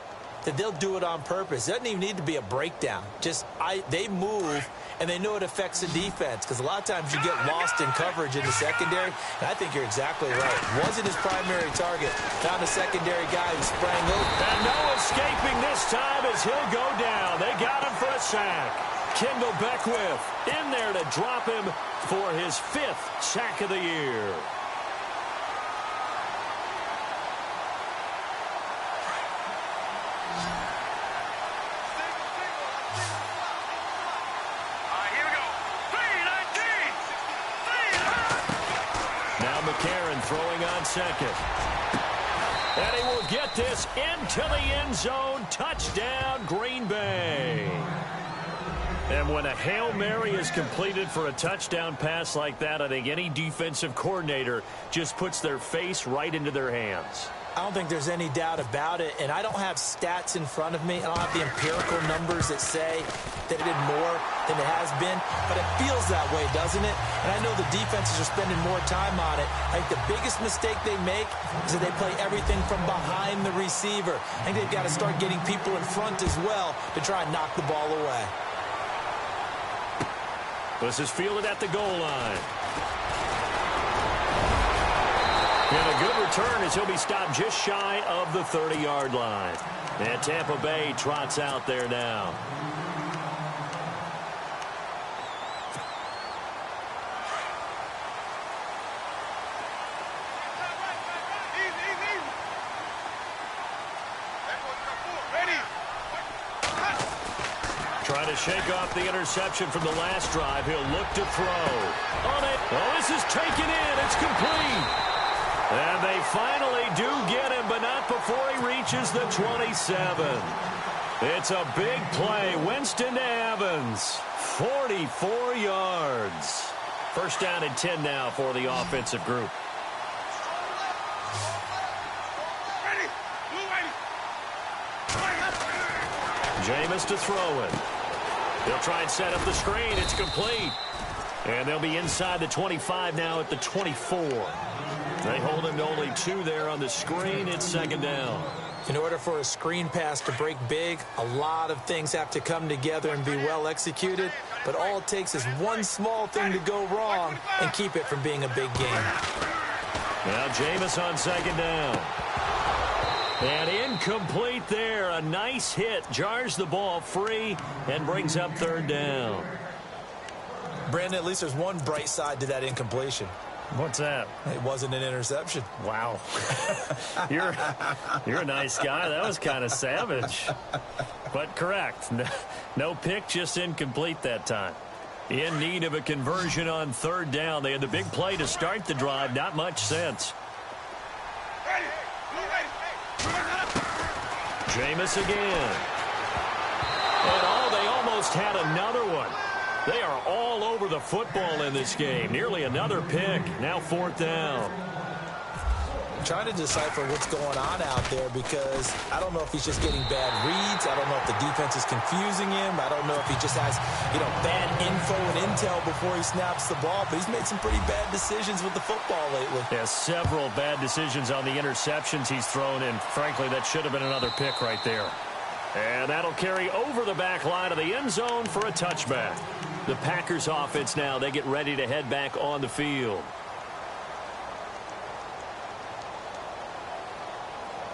Speaker 3: that they'll do it on purpose. It doesn't even need to be a breakdown. They move, and they know it affects the defense, because a lot of times you get lost in coverage in the secondary, and I think you're exactly right. Wasn't his primary target. Found a secondary guy who sprang over.
Speaker 2: And no escaping this time as he'll go down. They got him for a sack. Kendall Beckwith in there to drop him for his 5th sack of the year. McCarron throwing on second. And he will get this into the end zone. Touchdown, Green Bay. And when a Hail Mary is completed for a touchdown pass like that, I think any defensive coordinator just puts their face right into their hands.
Speaker 3: I don't think there's any doubt about it, and I don't have stats in front of me. I don't have the empirical numbers that say that it did more than it has been, but it feels that way, doesn't it? And I know the defenses are spending more time on it. I think the biggest mistake they make is that they play everything from behind the receiver. I think they've got to start getting people in front as well to try and knock the ball away.
Speaker 2: This is fielded at the goal line. And a good return as he'll be stopped just shy of the 30-yard line. And Tampa Bay trots out there now. Trying to shake off the interception from the last drive. He'll look to throw. On it. Oh, this is taken in. It's complete. And they finally do get him, but not before he reaches the 27. It's a big play. Winston to Evans. 44 yards. First down and 10 now for the offensive group. Jameis to throw it. They'll try and set up the screen. It's complete. And they'll be inside the 25 now at the 24. They hold him to only 2 there on the screen. It's second down.
Speaker 3: In order for a screen pass to break big, a lot of things have to come together and be well executed. But all it takes is one small thing to go wrong and keep it from being a big game.
Speaker 2: Now Jameis on second down. And incomplete there. A nice hit. Jars the ball free and brings up third down.
Speaker 3: Brandon, at least there's one bright side to that incompletion.
Speaker 2: What's that?
Speaker 3: It wasn't an interception.
Speaker 2: Wow. You're a nice guy. That was kind of savage. But correct. No pick, just incomplete that time. In need of a conversion on third down. They had the big play to start the drive. Not much sense. Jameis again. And they almost had another one. They are all over the football in this game. Nearly another pick. Now fourth down.
Speaker 3: I'm trying to decipher what's going on out there because I don't know if he's just getting bad reads. I don't know if the defense is confusing him. I don't know if he just has, bad info and intel before he snaps the ball. But he's made some pretty bad decisions with the football lately.
Speaker 2: Yeah, several bad decisions on the interceptions he's thrown in. Frankly, that should have been another pick right there. And that'll carry over the back line of the end zone for a touchback. The Packers offense now, they get ready to head back on the field.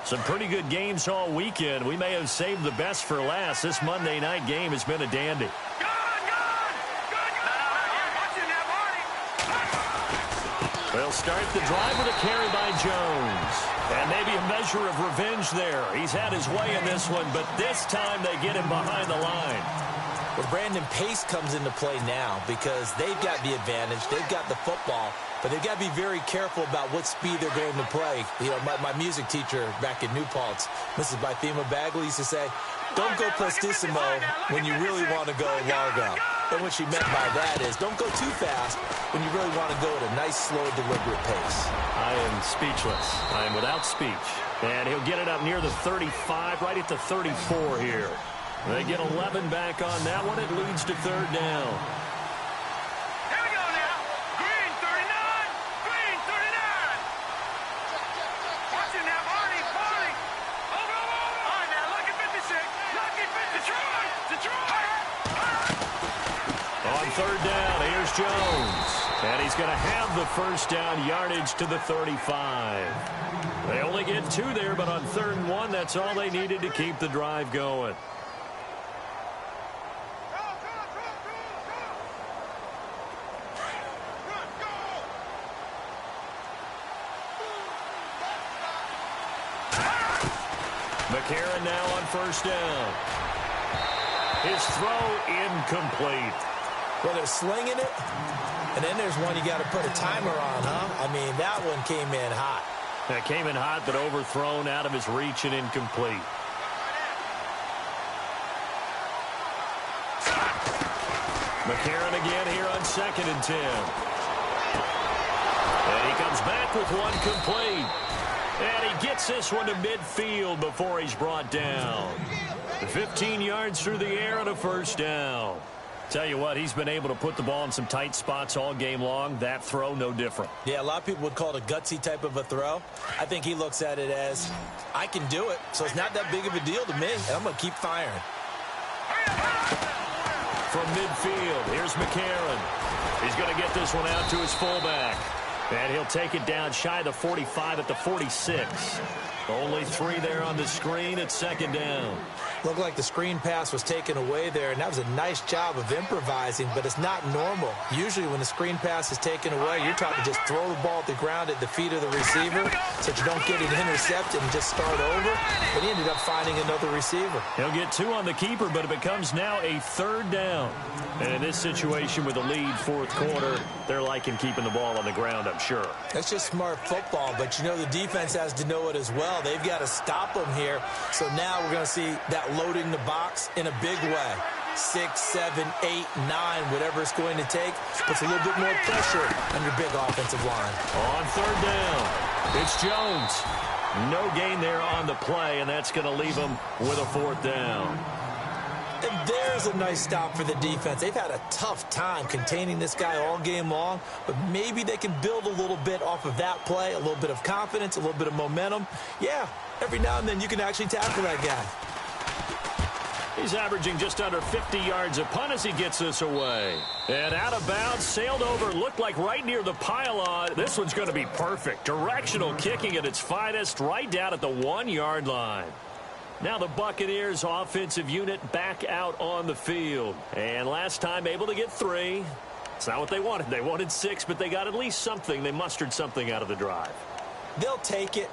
Speaker 2: Some pretty good games all weekend. We may have saved the best for last. This Monday night game has been a dandy. They'll start the drive with a carry by Jones. And maybe a measure of revenge there. He's had his way in this one, but this time they get him behind the line.
Speaker 3: Well, Brandon, pace comes into play now because they've got the advantage. They've got the football, but they've got to be very careful about what speed they're going to play. My music teacher back in New Paltz, Mrs. Bythema Bagley, used to say, don't go prestissimo when you really want to go largo. And what she meant by that is don't go too fast when you really want to go at a nice, slow, deliberate pace.
Speaker 2: I am speechless. I am without speech. And he'll get it up near the 35, right at the 34 here. They get 11 back on that one. It leads to third down.
Speaker 4: Here we go now. Green 39. Green 39. Watch it now, Barney. Over. All right, now, lucky 56. Lucky 50. Detroit.
Speaker 2: On third down, here's Jones. And he's going to have the first down yardage to the 35. They only get 2 there, but on 3rd and 1, that's all they needed to keep the drive going. McCarron now on first down. His throw incomplete.
Speaker 3: Well, they're slinging it, and then there's one you got to put a timer on, huh? I mean, that one came in hot.
Speaker 2: That came in hot, but overthrown out of his reach and incomplete. McCarron again here on 2nd and 10. And he comes back with one complete. And he gets this one to midfield before he's brought down. 15 yards through the air and a first down. Tell you what, he's been able to put the ball in some tight spots all game long. That throw, no different.
Speaker 3: Yeah, a lot of people would call it a gutsy type of a throw. I think he looks at it as, I can do it, so it's not that big of a deal to me, and I'm going to keep firing.
Speaker 2: From midfield, here's McCarron. He's going to get this one out to his fullback. And he'll take it down shy of the 45 at the 46. Only 3 there on the screen at 2nd down.
Speaker 3: Looked like the screen pass was taken away there, and that was a nice job of improvising, but it's not normal. Usually when the screen pass is taken away, you're taught to just throw the ball at the ground at the feet of the receiver so that you don't get it intercepted and just start over. But he ended up finding another receiver.
Speaker 2: He'll get 2 on the keeper, but it becomes now a 3rd down. And in this situation with the lead 4th quarter, they're liking keeping the ball on the ground, I'm sure.
Speaker 3: That's just smart football, but you know the defense has to know it as well. They've got to stop them here. So now we're going to see that loading the box in a big way. 6, 7, 8, 9, whatever it's going to take, puts a little bit more pressure on your big offensive line.
Speaker 2: On 3rd down, it's Jones. No gain there on the play, and that's going to leave him with a 4th down.
Speaker 3: And there's a nice stop for the defense. They've had a tough time containing this guy all game long, but maybe they can build a little bit off of that play, a little bit of confidence, a little bit of momentum. Yeah, every now and then you can actually tackle that guy.
Speaker 2: He's averaging just under 50 yards a punt as he gets this away. And out of bounds, sailed over, looked like right near the pylon. This one's going to be perfect. Directional kicking at its finest, right down at the 1-yard line. Now the Buccaneers offensive unit back out on the field. And last time able to get 3. It's not what they wanted. They wanted 6, but they got at least something. They mustered something out of the drive.
Speaker 3: They'll take it.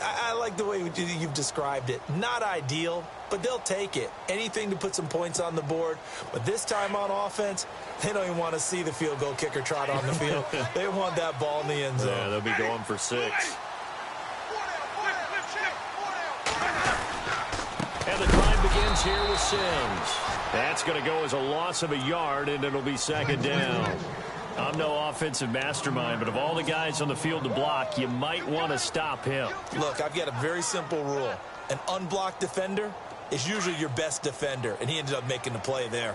Speaker 3: I like the way you've described it. Not ideal, but they'll take it. Anything to put some points on the board. But this time on offense, they don't even want to see the field goal kicker trot on the field. They want that ball in the end zone.
Speaker 2: Yeah, they'll be going for 6. And the drive begins here with Sims. That's going to go as a loss of a yard, and it'll be 2nd down. I'm no offensive mastermind, but of all the guys on the field to block, you might want to stop him.
Speaker 3: Look, I've got a very simple rule. An unblocked defender is usually your best defender, and he ended up making the play there.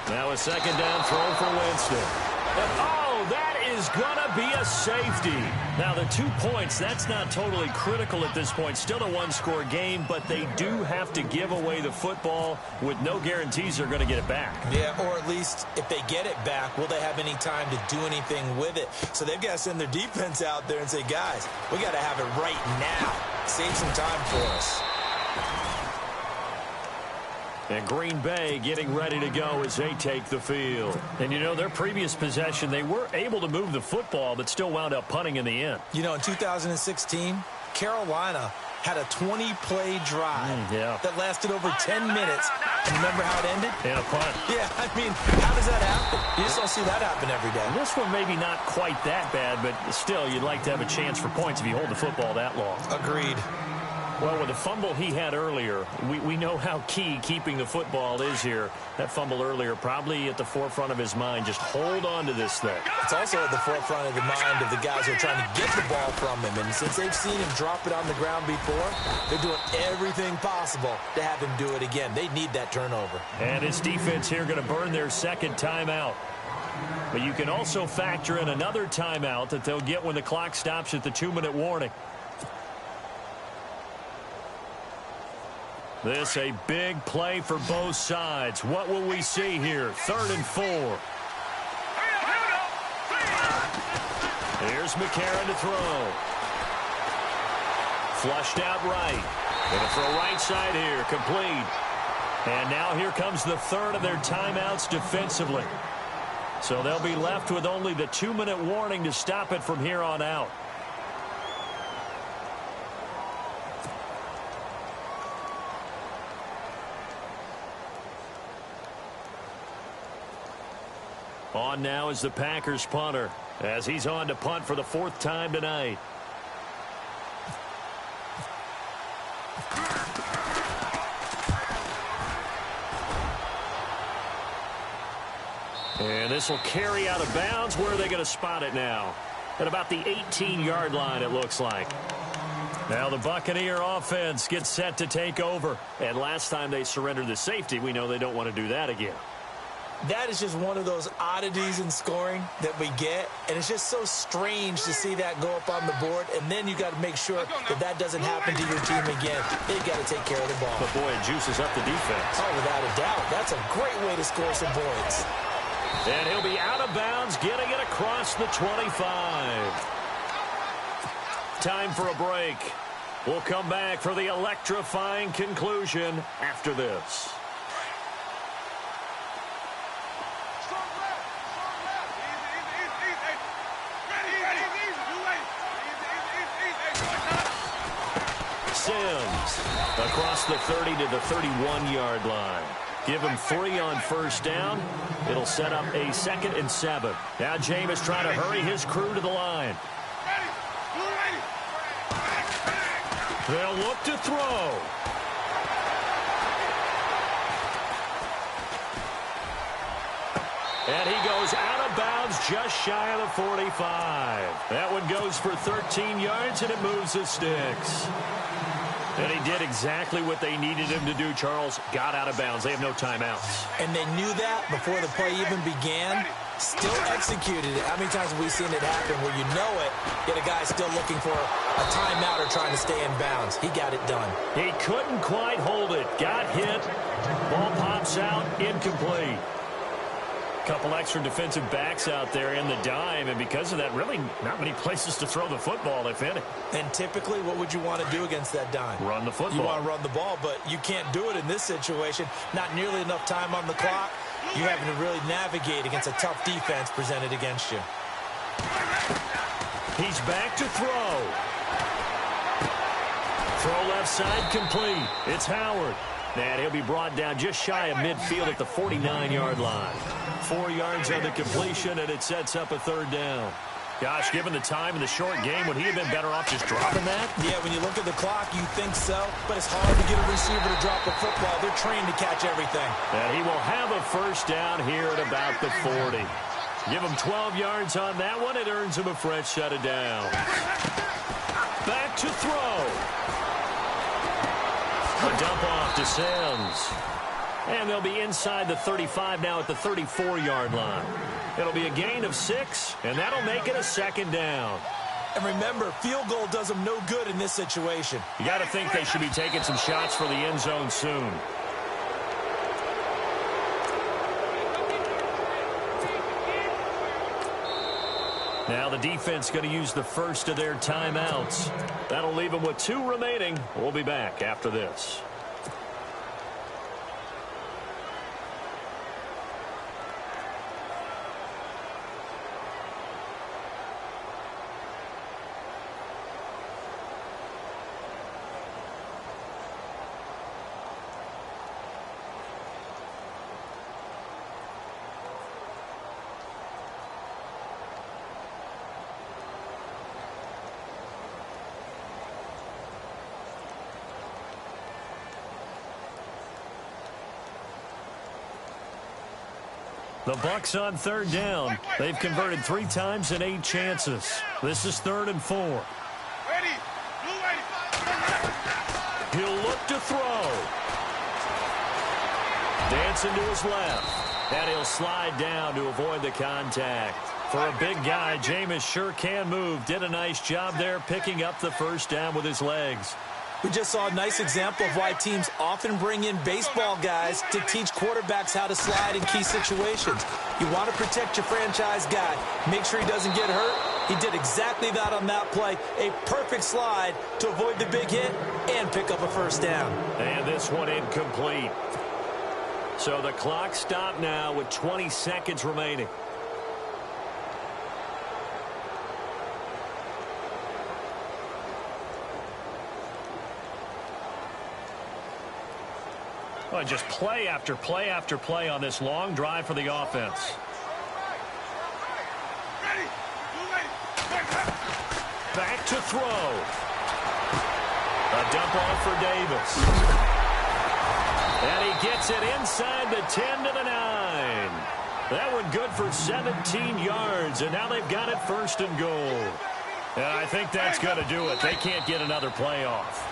Speaker 2: Now a 2nd down throw for Winston. Oh, that is going to be a safety. Now, the 2 points, that's not totally critical at this point. Still a 1-score game, but they do have to give away the football with no guarantees they're going to get it back.
Speaker 3: Yeah, or at least if they get it back, will they have any time to do anything with it? So they've got to send their defense out there and say, guys, we got to have it right now. Save some time for us.
Speaker 2: And Green Bay getting ready to go as they take the field. And, you know, their previous possession, they were able to move the football, but still wound up punting in the end.
Speaker 3: You know, in 2016, Carolina had a 20-play drive that lasted over 10 minutes. And remember how it ended?
Speaker 2: And a punt.
Speaker 3: Yeah, I mean, how does that happen? You just don't see that happen every day.
Speaker 2: This one maybe not quite that bad, but still, you'd like to have a chance for points if you hold the football that long.
Speaker 3: Agreed.
Speaker 2: Well, with the fumble he had earlier, we know how key keeping the football is here. That fumble earlier probably at the forefront of his mind. Just hold on to this thing.
Speaker 3: It's also at the forefront of the mind of the guys who are trying to get the ball from him. And since they've seen him drop it on the ground before, they're doing everything possible to have him do it again. They need that turnover.
Speaker 2: And his defense here going to burn their 2nd timeout. But you can also factor in another timeout that they'll get when the clock stops at the 2-minute warning. This a big play for both sides. What will we see here? 3rd and 4. Here's McCarron to throw. Flushed out right. Gonna throw right side here. Complete. And now here comes the 3rd of their timeouts defensively. So they'll be left with only the 2-minute warning to stop it from here on out. On now is the Packers punter, as he's on to punt for the 4th time tonight. And this will carry out of bounds. Where are they going to spot it now? At about the 18-yard line, it looks like. Now the Buccaneer offense gets set to take over. And last time they surrendered the safety, we know they don't want to do that again.
Speaker 3: That is just one of those oddities in scoring that we get, and it's just so strange to see that go up on the board, and then you got to make sure that that doesn't happen to your team again. They've got to take care of the ball.
Speaker 2: But boy, it juices up the defense.
Speaker 3: Oh, without a doubt. That's a great way to score some points.
Speaker 2: And he'll be out of bounds, getting it across the 25. Time for a break. We'll come back for the electrifying conclusion after this. Sims across the 30 to the 31-yard line. Give him 3 on first down. It'll set up a 2nd and 7. Now Jameis trying to hurry his crew to the line. They'll look to throw. And he goes out of bounds just shy of the 45. That one goes for 13 yards, and it moves the sticks. And he did exactly what they needed him to do, Charles. Got out of bounds. They have no timeouts.
Speaker 3: And they knew that before the play even began. Still executed it. How many times have we seen it happen where you know it, yet a guy's still looking for a timeout or trying to stay in bounds? He got it done.
Speaker 2: He couldn't quite hold it. Got hit. Ball pops out. Incomplete. Couple extra defensive backs out there in the dime, and because of that, really not many places to throw the football, if any.
Speaker 3: And typically, what would you want to do against that dime?
Speaker 2: Run the football.
Speaker 3: You want to run the ball, but you can't do it in this situation. Not nearly enough time on the clock. You're having to really navigate against a tough defense presented against you.
Speaker 2: He's back to throw. Throw left side complete. It's Howard. And he'll be brought down just shy of midfield at the 49-yard line. 4 yards on the completion, and it sets up a 3rd down. Gosh, given the time in the short game, would he have been better off just dropping that?
Speaker 3: Yeah, when you look at the clock, you think so, but it's hard to get a receiver to drop a football. They're trained to catch everything.
Speaker 2: And he will have a 1st down here at about the 40. Give him 12 yards on that one. It earns him a fresh set of downs. Back to throw. A dump off to Sims. And they'll be inside the 35 now at the 34-yard line. It'll be a gain of 6, and that'll make it a 2nd down.
Speaker 3: And remember, field goal does them no good in this situation.
Speaker 2: You got to think they should be taking some shots for the end zone soon. Now the defense going to use the first of their timeouts. That'll leave them with 2 remaining. We'll be back after this. The Bucs on 3rd down. They've converted 3 times in 8 chances. This is 3rd and 4. He'll look to throw. Dancing to his left. And he'll slide down to avoid the contact. For a big guy, Jameis sure can move. Did a nice job there picking up the 1st down with his legs.
Speaker 3: We just saw a nice example of why teams often bring in baseball guys to teach quarterbacks how to slide in key situations. You want to protect your franchise guy. Make sure he doesn't get hurt. He did exactly that on that play. A perfect slide to avoid the big hit and pick up a 1st down.
Speaker 2: And this one incomplete. So the clock stopped now with 20 seconds remaining. Well, just play after play after play on this long drive for the offense. back to throw. A dump off for Davis. And he gets it inside the 10 to the 9. That one good for 17 yards, and now they've got it first and goal. And I think that's going to do it. They can't get another play off.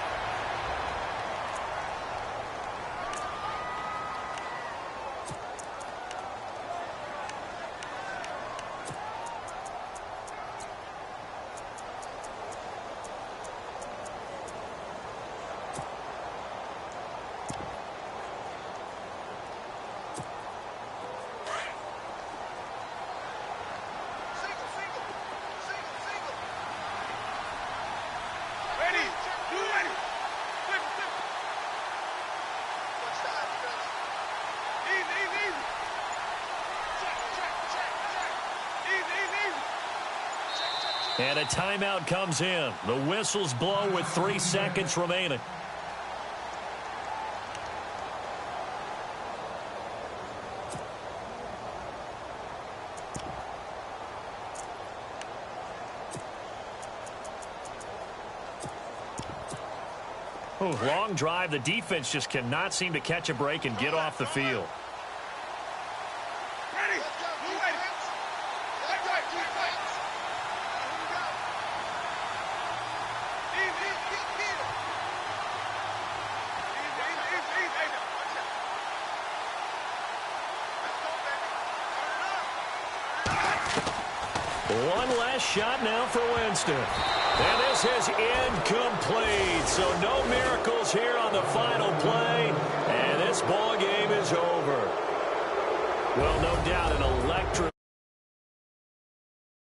Speaker 2: And a timeout comes in. The whistles blow with 3 seconds remaining. Oh, long drive. The defense just cannot seem to catch a break and get off the field. One last shot now for Winston. And this is incomplete. So no miracles here on the final play. And this ball game is over. Well, no doubt an electric